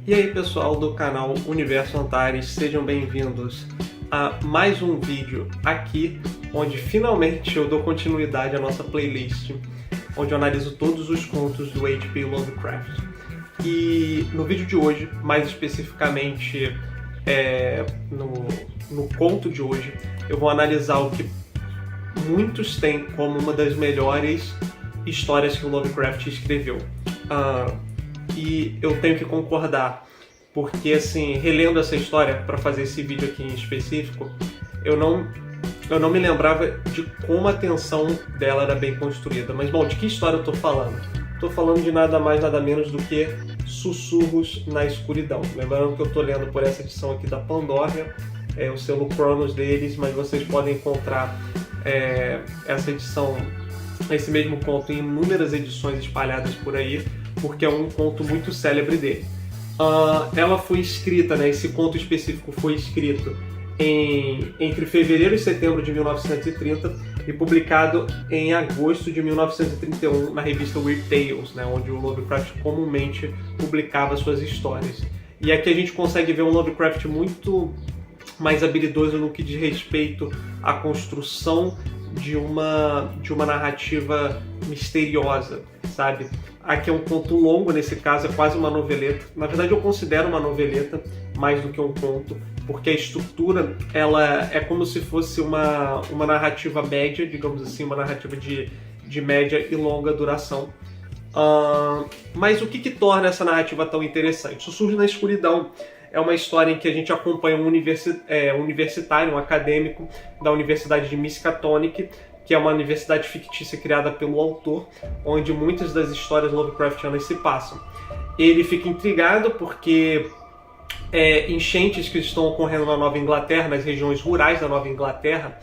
E aí pessoal do canal Universo Antares, sejam bem-vindos a mais um vídeo aqui, onde finalmente eu dou continuidade à nossa playlist, onde eu analiso todos os contos do H.P. Lovecraft. E no vídeo de hoje, mais especificamente no conto de hoje, eu vou analisar o que muitos têm como uma das melhores histórias que o Lovecraft escreveu. E eu tenho que concordar, porque assim, relendo essa história para fazer esse vídeo aqui em específico, eu não me lembrava de como a tensão dela era bem construída. Mas bom, de que história eu tô falando? Tô falando de nada mais, nada menos do que Sussurros na Escuridão. Lembrando que eu tô lendo por essa edição aqui da Pandora, o selo Cronos deles, mas vocês podem encontrar essa edição, esse mesmo conto em inúmeras edições espalhadas por aí, porque é um conto muito célebre dele. Ela foi escrita, esse conto específico foi escrito entre fevereiro e setembro de 1930 e publicado em agosto de 1931 na revista Weird Tales, onde o Lovecraft comumente publicava suas histórias. E aqui a gente consegue ver um Lovecraft muito mais habilidoso no que diz respeito à construção de uma narrativa misteriosa, sabe? Aqui é um conto longo, nesse caso é quase uma noveleta. Na verdade eu considero uma noveleta mais do que um conto, porque a estrutura ela é como se fosse uma narrativa média, digamos assim, uma narrativa de média e longa duração. Mas o que torna essa narrativa tão interessante? Sussurros na Escuridão é uma história em que a gente acompanha um universitário, um acadêmico da Universidade de Miskatonic, que é uma universidade fictícia criada pelo autor, onde muitas das histórias Lovecraftianas se passam. Ele fica intrigado porque enchentes que estão ocorrendo na Nova Inglaterra, nas regiões rurais da Nova Inglaterra,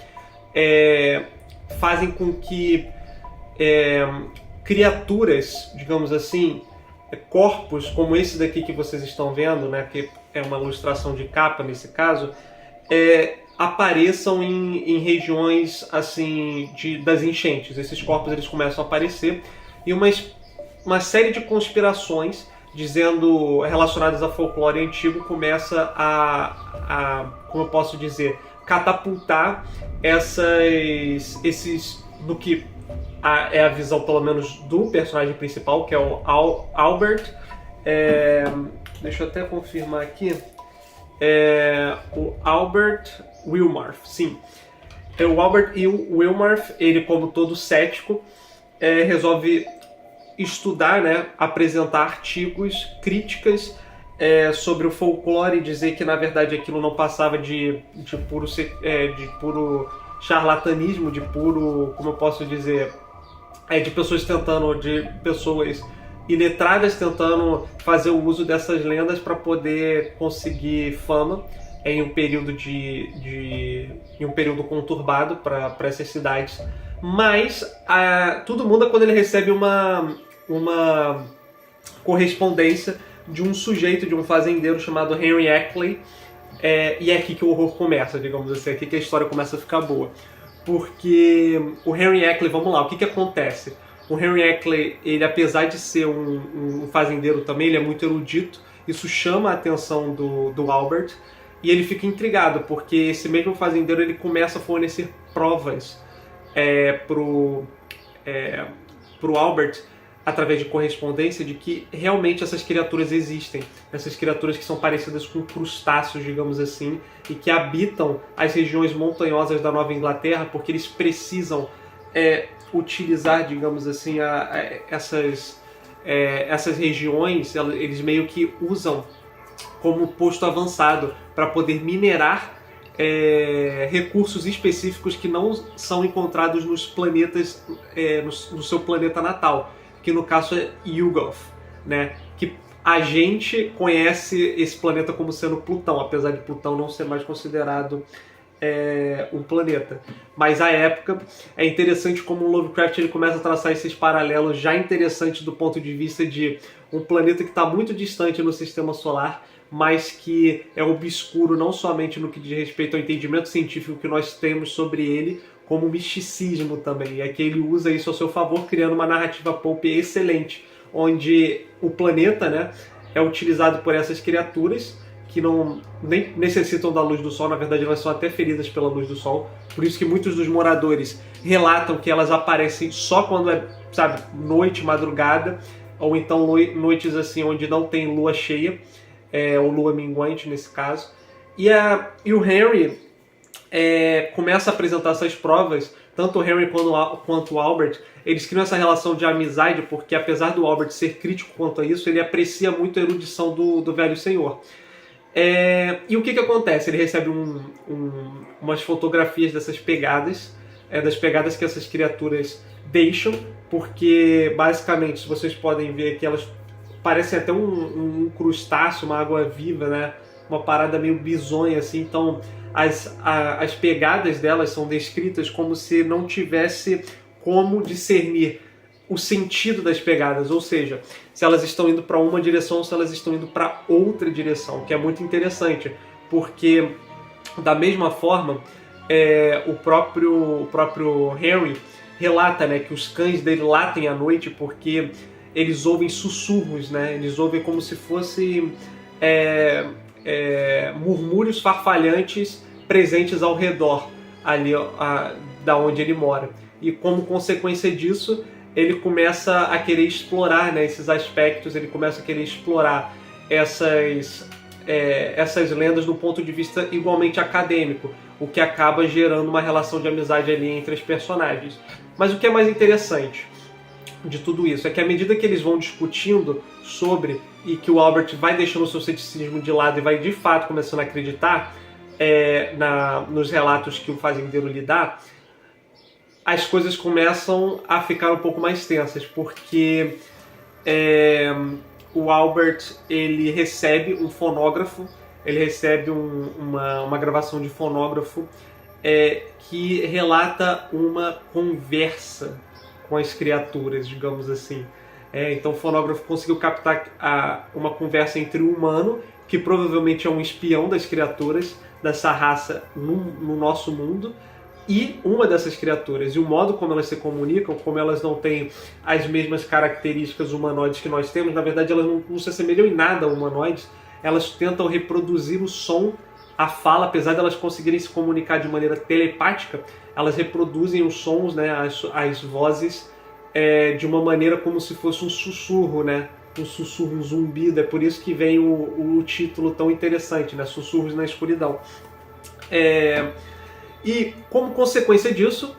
fazem com que criaturas, digamos assim, corpos como esse daqui que vocês estão vendo, que é uma ilustração de capa nesse caso, apareçam em regiões assim das enchentes. Esses corpos eles começam a aparecer e uma série de conspirações relacionadas a folclore antigo começa como eu posso dizer, catapultar esses do que é a visão pelo menos do personagem principal, que é o Albert. Deixa eu até confirmar aqui. O Albert Wilmarth, sim. O Albert Wilmarth, ele como todo cético, resolve estudar, apresentar artigos, críticas sobre o folclore e dizer que na verdade aquilo não passava de puro charlatanismo, de puro, como eu posso dizer, de pessoas iletradas tentando fazer o uso dessas lendas para poder conseguir fama em um período conturbado para essas cidades. Mas tudo muda quando ele recebe uma correspondência de um sujeito, de um fazendeiro chamado Henry Ackley, e é aqui que o horror começa, digamos assim, é aqui que a história começa a ficar boa. Porque o Henry Ackley, vamos lá, o que acontece? O Henry Ackley, ele apesar de ser um fazendeiro também, ele é muito erudito, isso chama a atenção do Albert, e ele fica intrigado, porque esse mesmo fazendeiro ele começa a fornecer provas pro Albert, através de correspondência, de que realmente essas criaturas existem. Essas criaturas que são parecidas com crustáceos, digamos assim, e que habitam as regiões montanhosas da Nova Inglaterra, porque eles precisam utilizar, digamos assim, essas regiões, eles meio que usam como posto avançado para poder minerar recursos específicos que não são encontrados nos planetas, no seu planeta natal, que no caso é Yuggoth, que a gente conhece esse planeta como sendo Plutão, apesar de Plutão não ser mais considerado um planeta. Mas à época é interessante como o Lovecraft ele começa a traçar esses paralelos já interessantes do ponto de vista de um planeta que está muito distante no sistema solar, mas que é obscuro não somente no que diz respeito ao entendimento científico que nós temos sobre ele, como misticismo também. E aqui ele usa isso a seu favor, criando uma narrativa pulp excelente, onde o planeta, é utilizado por essas criaturas que não nem necessitam da luz do sol, na verdade elas são até feridas pela luz do sol, por isso que muitos dos moradores relatam que elas aparecem só quando é, sabe, noite, madrugada, ou então noites assim onde não tem lua cheia, ou lua minguante nesse caso. E o Henry começa a apresentar essas provas, tanto o Henry quanto o Albert, eles criam essa relação de amizade, porque apesar do Albert ser crítico quanto a isso, ele aprecia muito a erudição do velho senhor. E o que acontece? Ele recebe umas fotografias dessas pegadas, das pegadas que essas criaturas deixam, porque basicamente, se vocês podem ver que elas parecem até um crustáceo, uma água-viva, né? Uma parada meio bizonha assim. Então as pegadas delas são descritas como se não tivesse como discernir o sentido das pegadas, ou seja, se elas estão indo para uma direção ou se elas estão indo para outra direção, que é muito interessante, porque da mesma forma o próprio Henry relata, né, que os cães dele latem à noite porque eles ouvem sussurros, né, eles ouvem como se fossem murmúrios farfalhantes presentes ao redor ali da onde ele mora, e como consequência disso ele começa a querer explorar, né, esses aspectos, ele começa a querer explorar essas lendas do ponto de vista igualmente acadêmico, o que acaba gerando uma relação de amizade ali entre os personagens. Mas o que é mais interessante de tudo isso é que à medida que eles vão discutindo sobre, e que o Albert vai deixando o seu ceticismo de lado e vai de fato começando a acreditar nos relatos que o fazendeiro lhe dá, as coisas começam a ficar um pouco mais tensas, porque o Albert ele recebe um fonógrafo, ele recebe uma gravação de fonógrafo que relata uma conversa com as criaturas, digamos assim. Então o fonógrafo conseguiu captar uma conversa entre um humano, que provavelmente é um espião das criaturas dessa raça no nosso mundo, e uma dessas criaturas, e o modo como elas se comunicam, como elas não têm as mesmas características humanoides que nós temos, na verdade elas não se assemelham em nada a humanoides, elas tentam reproduzir o som, a fala, apesar de elas conseguirem se comunicar de maneira telepática, elas reproduzem os sons, né, as vozes, de uma maneira como se fosse um sussurro, né, um sussurro, um zumbido. É por isso que vem o título tão interessante, né, Sussurros na Escuridão. E como consequência disso,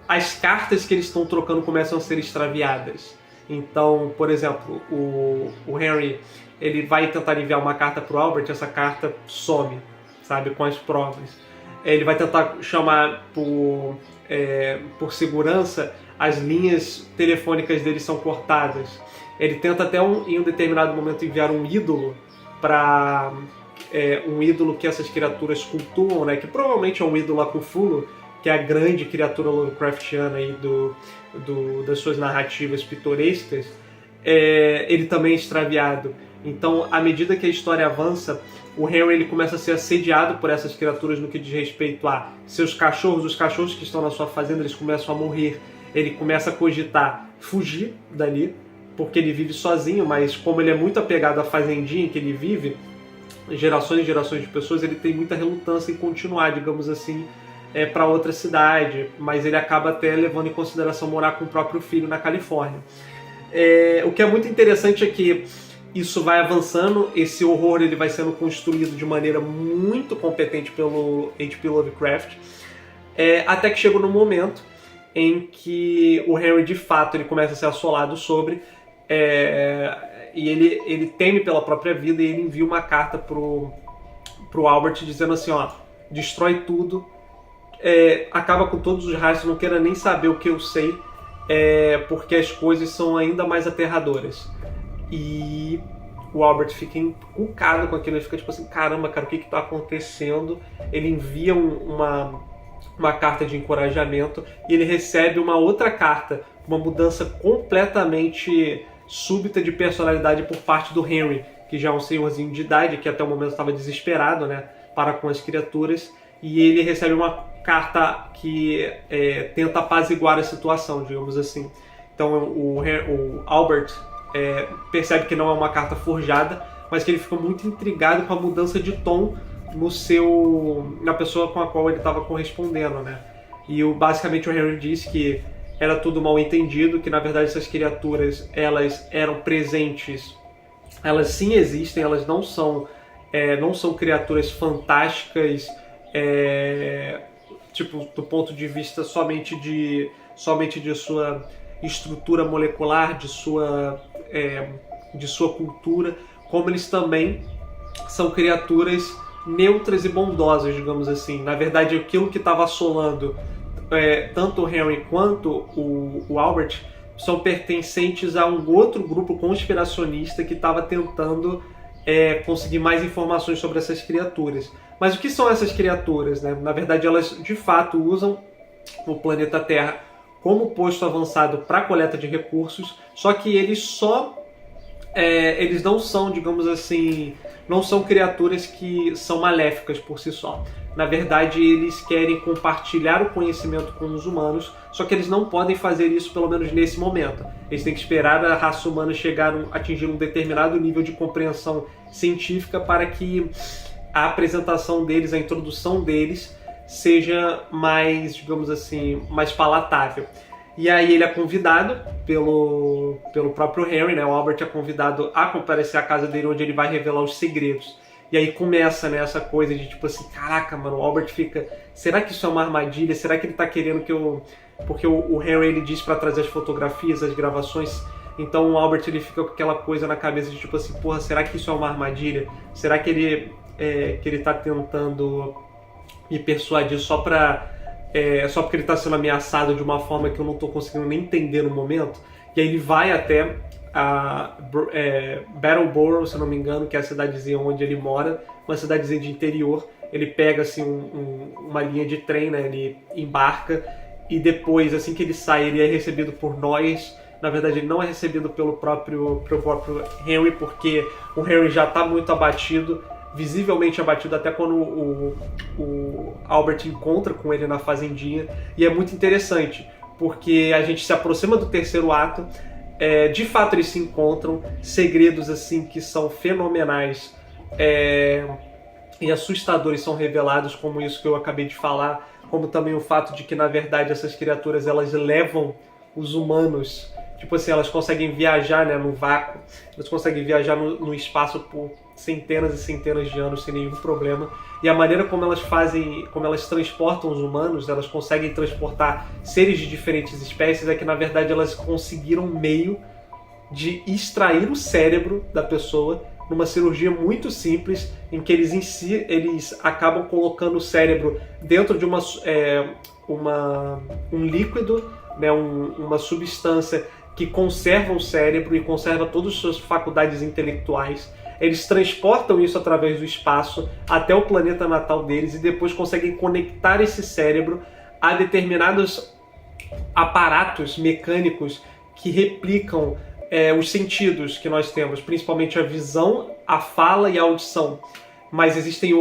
as cartas que eles estão trocando começam a ser extraviadas. Então, por exemplo, o Henry ele vai tentar enviar uma carta para o Albert, essa carta some, sabe, com as provas. Ele vai tentar chamar por segurança, as linhas telefônicas dele são cortadas. Ele tenta até em um determinado momento enviar um ídolo para um ídolo que essas criaturas cultuam, né, que provavelmente é um ídolo a Cthulhu, que é a grande criatura Lovecraftiana aí das suas narrativas pitorescas. Ele também é extraviado. Então, à medida que a história avança, o Henry ele começa a ser assediado por essas criaturas no que diz respeito a seus cachorros. Os cachorros que estão na sua fazenda, eles começam a morrer. Ele começa a cogitar fugir dali, porque ele vive sozinho, mas como ele é muito apegado à fazendinha em que ele vive, gerações e gerações de pessoas, ele tem muita relutância em continuar, digamos assim, para outra cidade, mas ele acaba até levando em consideração morar com o próprio filho na Califórnia. O que é muito interessante é que isso vai avançando, esse horror ele vai sendo construído de maneira muito competente pelo H.P. Lovecraft, até que chega no momento em que o Henry de fato ele começa a ser assolado sobre, e ele teme pela própria vida, e ele envia uma carta pro Albert dizendo assim, ó, destrói tudo, acaba com todos os rastros, não queira nem saber o que eu sei, porque as coisas são ainda mais aterradoras. E o Albert fica encucado com aquilo, ele fica tipo assim, caramba, cara, o que está acontecendo? Ele envia uma carta de encorajamento, e ele recebe uma outra carta, uma mudança completamente súbita de personalidade por parte do Henry, que já é um senhorzinho de idade, que até o momento estava desesperado, né, para com as criaturas, e ele recebe uma carta que tenta apaziguar a situação, digamos assim. Então o Albert percebe que não é uma carta forjada, mas que ele fica muito intrigado com a mudança de tom na pessoa com a qual ele estava correspondendo, né? E basicamente o Henry disse que era tudo mal entendido, que na verdade essas criaturas, elas eram presentes, elas sim existem, elas não são criaturas fantásticas, tipo, do ponto de vista somente de sua estrutura molecular, de sua cultura, como eles também são criaturas neutras e bondosas, digamos assim. Na verdade, aquilo que estava assolando tanto o Henry quanto o Albert são pertencentes a um outro grupo conspiracionista que estava tentando conseguir mais informações sobre essas criaturas. Mas o que são essas criaturas, né? Na verdade, elas de fato usam o planeta Terra como posto avançado para coleta de recursos, só que eles eles não são, digamos assim, não são criaturas que são maléficas por si só. Na verdade, eles querem compartilhar o conhecimento com os humanos, só que eles não podem fazer isso, pelo menos nesse momento. Eles têm que esperar a raça humana atingir um determinado nível de compreensão científica para que a apresentação deles, a introdução deles, seja mais, digamos assim, mais palatável. E aí ele é convidado pelo próprio Henry, né? O Albert é convidado a comparecer à casa dele, onde ele vai revelar os segredos. E aí começa, né, essa coisa de tipo assim, caraca, mano, o Albert fica, será que isso é uma armadilha? Será que ele tá querendo que eu... Porque o Henry, ele diz pra trazer as fotografias, as gravações, então o Albert, ele fica com aquela coisa na cabeça de tipo assim, porra, será que isso é uma armadilha? Será que ele tá tentando me persuadir só porque ele tá sendo ameaçado de uma forma que eu não tô conseguindo nem entender no momento? E aí ele vai até Battleboro, se eu não me engano, que é a cidadezinha onde ele mora, uma cidadezinha de interior. Ele pega assim uma linha de trem, né? Ele embarca e depois, assim que ele sai, ele é recebido por nós. Na verdade, ele não é recebido pelo próprio Henry, porque o Henry já está muito abatido, visivelmente abatido, até quando o Albert encontra com ele na fazendinha. E é muito interessante, porque a gente se aproxima do terceiro ato. De fato eles se encontram, segredos assim que são fenomenais e assustadores são revelados, como isso que eu acabei de falar, como também o fato de que na verdade essas criaturas, elas levam os humanos, tipo assim, elas conseguem viajar, né, no vácuo, elas conseguem viajar no espaço por centenas e centenas de anos sem nenhum problema. E a maneira como elas transportam os humanos, elas conseguem transportar seres de diferentes espécies, é que na verdade elas conseguiram um meio de extrair o cérebro da pessoa numa cirurgia muito simples, em que eles acabam colocando o cérebro dentro de um líquido, né, uma substância que conserva o cérebro e conserva todas as suas faculdades intelectuais. Eles transportam isso através do espaço até o planeta natal deles e depois conseguem conectar esse cérebro a determinados aparatos mecânicos que replicam os sentidos que nós temos, principalmente a visão, a fala e a audição. Mas existem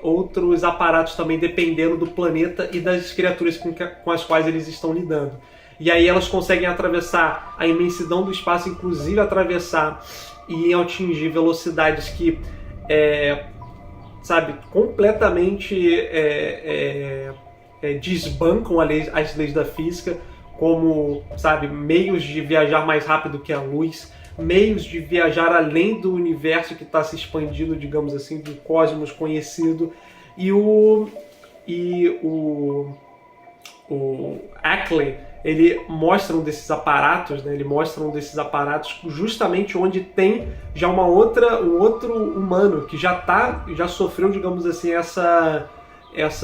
outros aparatos também, dependendo do planeta e das criaturas com as quais eles estão lidando. E aí elas conseguem atravessar a imensidão do espaço, inclusive atravessar e atingir velocidades que, completamente desbancam as leis da física, como, meios de viajar mais rápido que a luz, meios de viajar além do universo que está se expandindo, digamos assim, do cosmos conhecido. E o Ackley, ele mostra um desses aparatos, né? Ele mostra um desses aparatos justamente onde tem já um outro humano que já sofreu, digamos assim, essa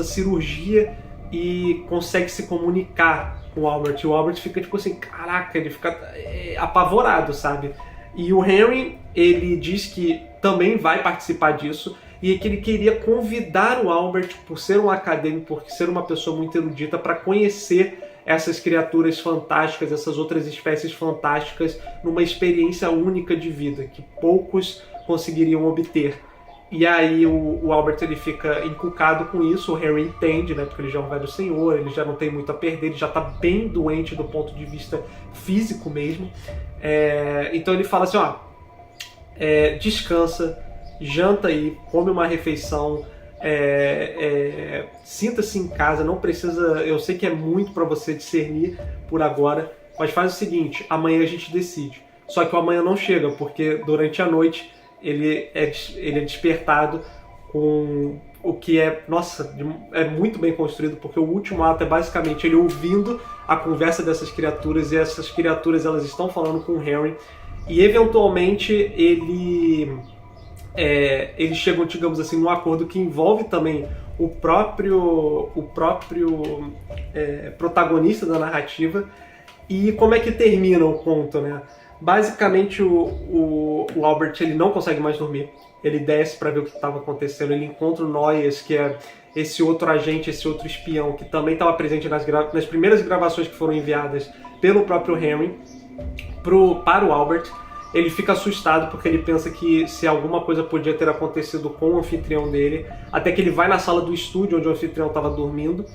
cirurgia e consegue se comunicar com o Albert. E o Albert fica tipo assim, caraca, ele fica apavorado, sabe? E o Henry, ele diz que também vai participar disso e que ele queria convidar o Albert, por ser um acadêmico, por ser uma pessoa muito erudita, para conhecer essas criaturas fantásticas, essas outras espécies fantásticas, numa experiência única de vida, que poucos conseguiriam obter. E aí o Albert ele fica encucado com isso, o Henry entende, né, porque ele já é um velho senhor, ele já não tem muito a perder, ele já tá bem doente do ponto de vista físico mesmo. Então ele fala assim, descansa, janta aí, come uma refeição, sinta-se em casa, não precisa, eu sei que é muito para você discernir por agora, mas faz o seguinte, amanhã a gente decide. Só que o amanhã não chega, porque durante a noite ele é despertado com o que é muito bem construído, porque o último ato é basicamente ele ouvindo a conversa dessas criaturas, e essas criaturas elas estão falando com o Henry, e eventualmente eles chegam, digamos assim, num acordo que envolve também o próprio protagonista da narrativa. E como é que termina o conto, né? Basicamente o Albert ele não consegue mais dormir, ele desce para ver o que estava acontecendo, ele encontra o Noyes, que é esse outro agente, esse outro espião, que também estava presente nas primeiras gravações que foram enviadas pelo próprio Henry para o Albert. Ele fica assustado porque ele pensa que se alguma coisa podia ter acontecido com o anfitrião dele, até que ele vai na sala do estúdio onde o anfitrião estava dormindo,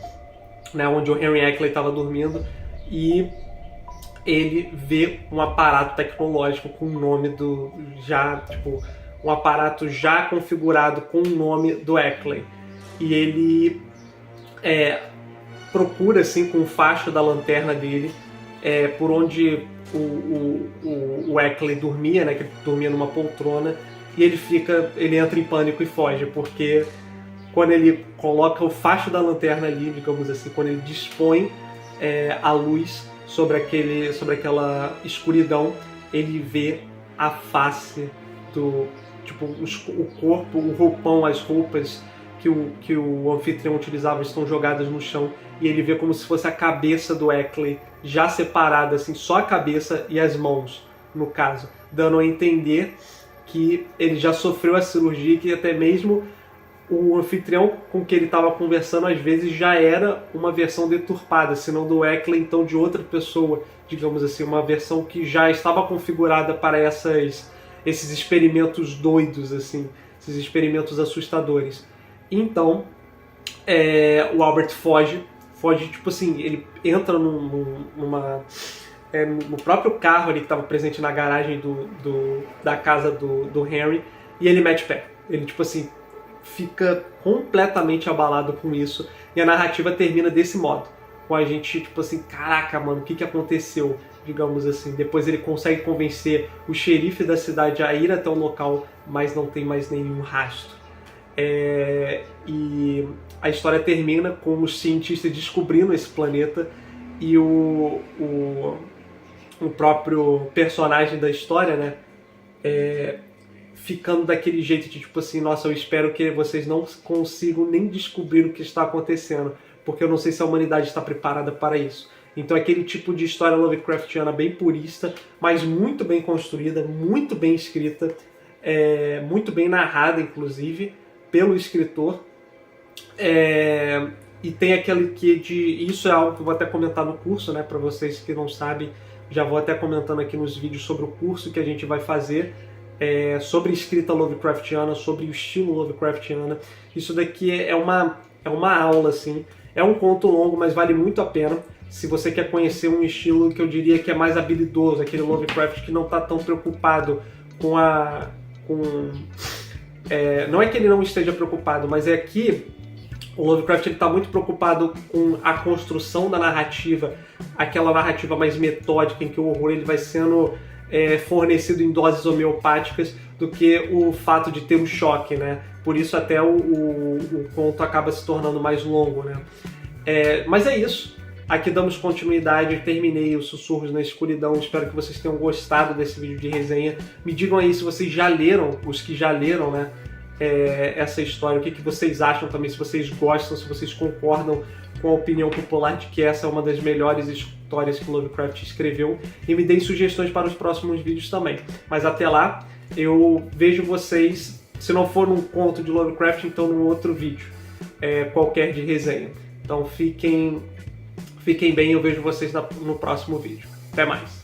né, onde o Henry Ackley estava dormindo, e ele vê um aparato tecnológico com o nome um aparato já configurado com o nome do Ackley. E ele procura assim com o facho da lanterna dele por onde o Ackley dormia, né, que ele dormia numa poltrona, e ele entra em pânico e foge, porque quando ele coloca o facho da lanterna ali, digamos assim, quando ele dispõe a luz sobre aquela escuridão, ele vê a face o corpo, o roupão, as roupas que o anfitrião utilizava estão jogadas no chão, e ele vê como se fosse a cabeça do Ackley já separada, assim, só a cabeça e as mãos, no caso, dando a entender que ele já sofreu a cirurgia, que até mesmo o anfitrião com que ele estava conversando às vezes já era uma versão deturpada, se não do Ackley, então de outra pessoa, digamos assim, uma versão que já estava configurada para esses experimentos doidos, assim, esses experimentos assustadores. Então, o Albert foge, tipo assim, ele entra no próprio carro ali que estava presente na garagem da casa do Henry, e ele mete pé. Ele, tipo assim, fica completamente abalado com isso, e a narrativa termina desse modo, com a gente, tipo assim, caraca, mano, o que aconteceu, digamos assim. Depois ele consegue convencer o xerife da cidade a ir até o local, mas não tem mais nenhum rastro. E a história termina com os cientistas descobrindo esse planeta, e o próprio personagem da história, né, ficando daquele jeito de tipo assim, nossa, eu espero que vocês não consigam nem descobrir o que está acontecendo, porque eu não sei se a humanidade está preparada para isso. Então aquele tipo de história Lovecraftiana bem purista, mas muito bem construída, muito bem escrita, muito bem narrada, inclusive, pelo escritor. E tem aquele que isso é algo que eu vou até comentar no curso, né, para vocês que não sabem, já vou até comentando aqui nos vídeos sobre o curso que a gente vai fazer, sobre escrita Lovecraftiana, sobre o estilo Lovecraftiana. Isso daqui é uma aula, assim. É um conto longo, mas vale muito a pena. Se você quer conhecer um estilo que eu diria que é mais habilidoso, aquele Lovecraft que não está tão preocupado não é que ele não esteja preocupado, mas é que o Lovecraft está muito preocupado com a construção da narrativa, aquela narrativa mais metódica, em que o horror ele vai sendo fornecido em doses homeopáticas, do que o fato de ter um choque, né? Por isso até o conto acaba se tornando mais longo, né? Mas é isso. Aqui damos continuidade, terminei os Sussurros na Escuridão. Espero que vocês tenham gostado desse vídeo de resenha. Me digam aí se vocês já leram, os que já leram, né, essa história, o que vocês acham também, se vocês gostam, se vocês concordam com a opinião popular de que essa é uma das melhores histórias que Lovecraft escreveu, e me deem sugestões para os próximos vídeos também. Mas até lá, eu vejo vocês, se não for num conto de Lovecraft, então num outro vídeo, qualquer de resenha. Então fiquem bem, eu vejo vocês no próximo vídeo. Até mais!